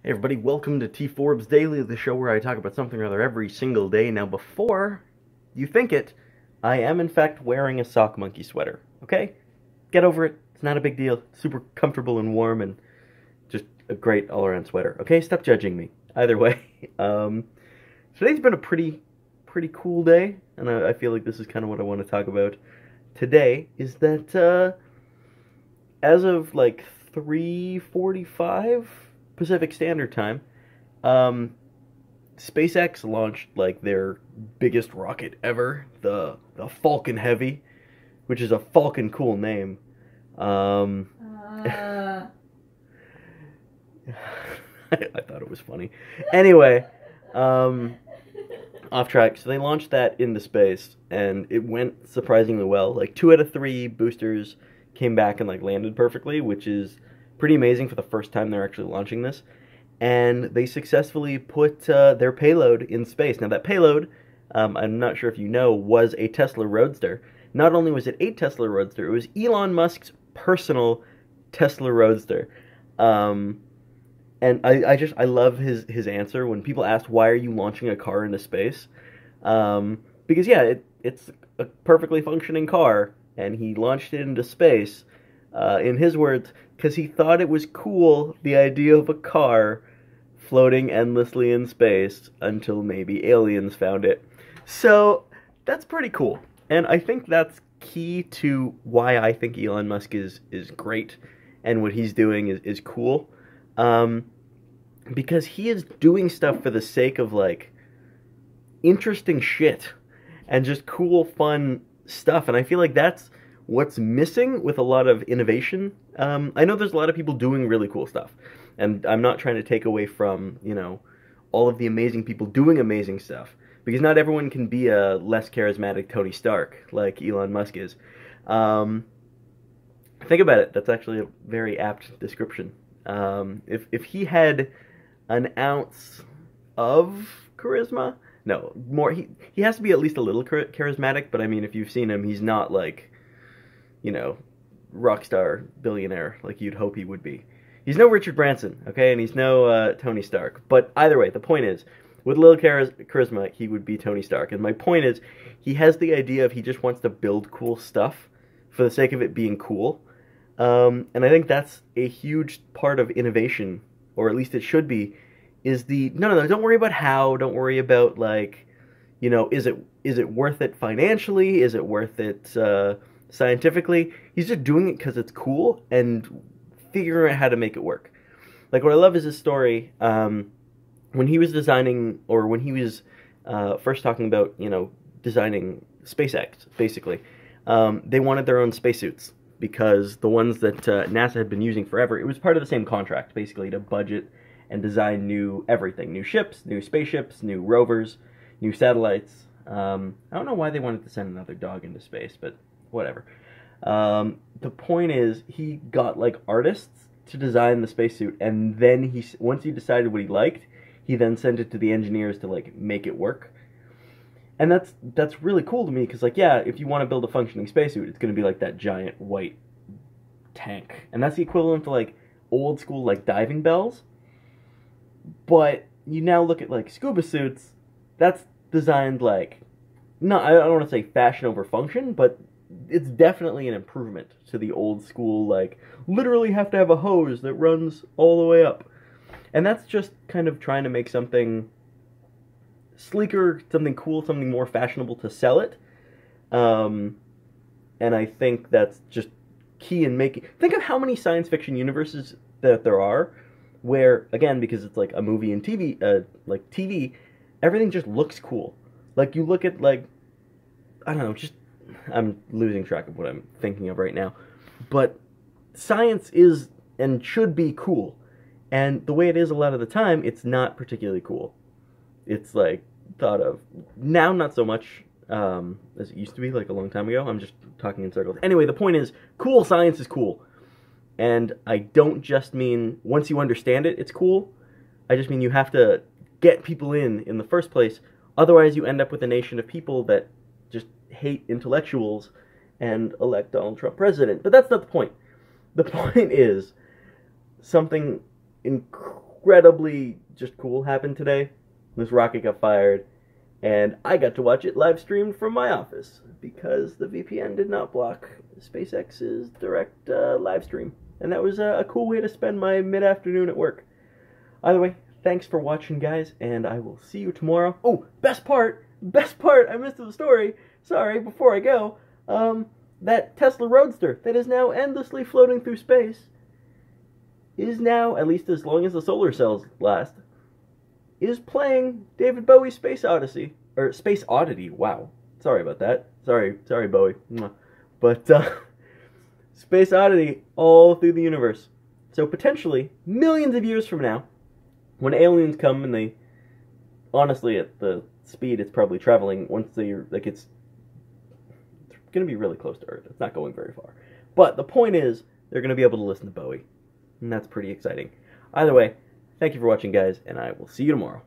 Hey everybody, welcome to T Forbes Daily, the show where I talk about something or other every single day. Now, before you think it, I am in fact wearing a sock monkey sweater, okay? Get over it. It's not a big deal. It's super comfortable and warm and just a great all-around sweater, okay? Stop judging me. Either way, today's been a pretty cool day, and I feel like this is kind of what I want to talk about today, is that as of like 3:45 Pacific Standard Time, SpaceX launched like their biggest rocket ever, the Falcon Heavy, which is a Falcon cool name. I thought it was funny. Anyway, off track. So they launched that into space, and it went surprisingly well. Like 2 out of 3 boosters came back and like landed perfectly, which is pretty amazing for the first time they're actually launching this. And they successfully put their payload in space. Now that payload, I'm not sure if you know, was a Tesla Roadster. Not only was it a Tesla Roadster, it was Elon Musk's personal Tesla Roadster. And I love his answer when people ask, why are you launching a car into space? Because yeah, it's a perfectly functioning car, and he launched it into space, in his words, because he thought it was cool, the idea of a car floating endlessly in space until maybe aliens found it. So that's pretty cool, and I think that's key to why I think Elon Musk is great, and what he's doing is cool, because he is doing stuff for the sake of like interesting shit and just cool, fun stuff, and I feel like that's what's missing with a lot of innovation. I know there's a lot of people doing really cool stuff, and I'm not trying to take away from, you know, all of the amazing people doing amazing stuff, because not everyone can be a less charismatic Tony Stark like Elon Musk is. Think about it. That's actually a very apt description. If he had an ounce of charisma, no, more, he has to be at least a little charismatic, but I mean, if you've seen him, he's not like, you know, rock star billionaire like you'd hope he would be. He's no Richard Branson, okay, and he's no Tony Stark. But either way, the point is, with a little charisma, he would be Tony Stark. And my point is, he has the idea of he just wants to build cool stuff for the sake of it being cool. And I think that's a huge part of innovation, or at least it should be, is the, no, don't worry about how, don't worry about, like, you know, is it worth it financially, is it worth it scientifically. He's just doing it because it's cool and figuring out how to make it work. Like, what I love is his story, when he was designing, or when he was first talking about, you know, designing SpaceX, basically, they wanted their own spacesuits, because the ones that NASA had been using forever, it was part of the same contract, basically, to budget and design new everything. New ships, new spaceships, new rovers, new satellites. I don't know why they wanted to send another dog into space, but whatever. The point is, he got like artists to design the spacesuit, and then once he decided what he liked, he then sent it to the engineers to like make it work. And that's really cool to me, because like, yeah, if you want to build a functioning spacesuit, it's going to be like that giant white tank, and that's the equivalent to like old school like diving bells. But you now look at like scuba suits, that's designed like, no, I don't want to say fashion over function, but it's definitely an improvement to the old school, like, literally have to have a hose that runs all the way up. And that's just kind of trying to make something sleeker, something cool, something more fashionable to sell it. And I think that's just key in making... Think of how many science fiction universes that there are, where, again, because it's like a movie and TV, everything just looks cool. Like, you look at, like, I don't know, just... I'm losing track of what I'm thinking of right now. But science is and should be cool. And the way it is a lot of the time, it's not particularly cool. It's like thought of now, not so much as it used to be like a long time ago. I'm just talking in circles. Anyway, the point is, cool science is cool. And I don't just mean once you understand it, it's cool. I just mean you have to get people in the first place. Otherwise, you end up with a nation of people that just hate intellectuals and elect Donald Trump president. But that's not the point. The point is something incredibly just cool happened today. This rocket got fired, and I got to watch it live streamed from my office because the VPN did not block SpaceX's direct live stream. And that was a cool way to spend my mid-afternoon at work. Either way, thanks for watching, guys, and I will see you tomorrow. Oh, best part, I missed the story. Sorry, before I go, that Tesla Roadster that is now endlessly floating through space is now, at least as long as the solar cells last, is playing David Bowie's Space Odyssey, or Space Oddity, wow. Sorry about that. Sorry, Bowie. But, Space Oddity all through the universe. So potentially, millions of years from now, when aliens come and they, honestly, at the speed it's probably traveling, once they, like, it's going to be really close to Earth. It's not going very far. But the point is, they're going to be able to listen to Bowie. And that's pretty exciting. Either way, thank you for watching, guys, and I will see you tomorrow.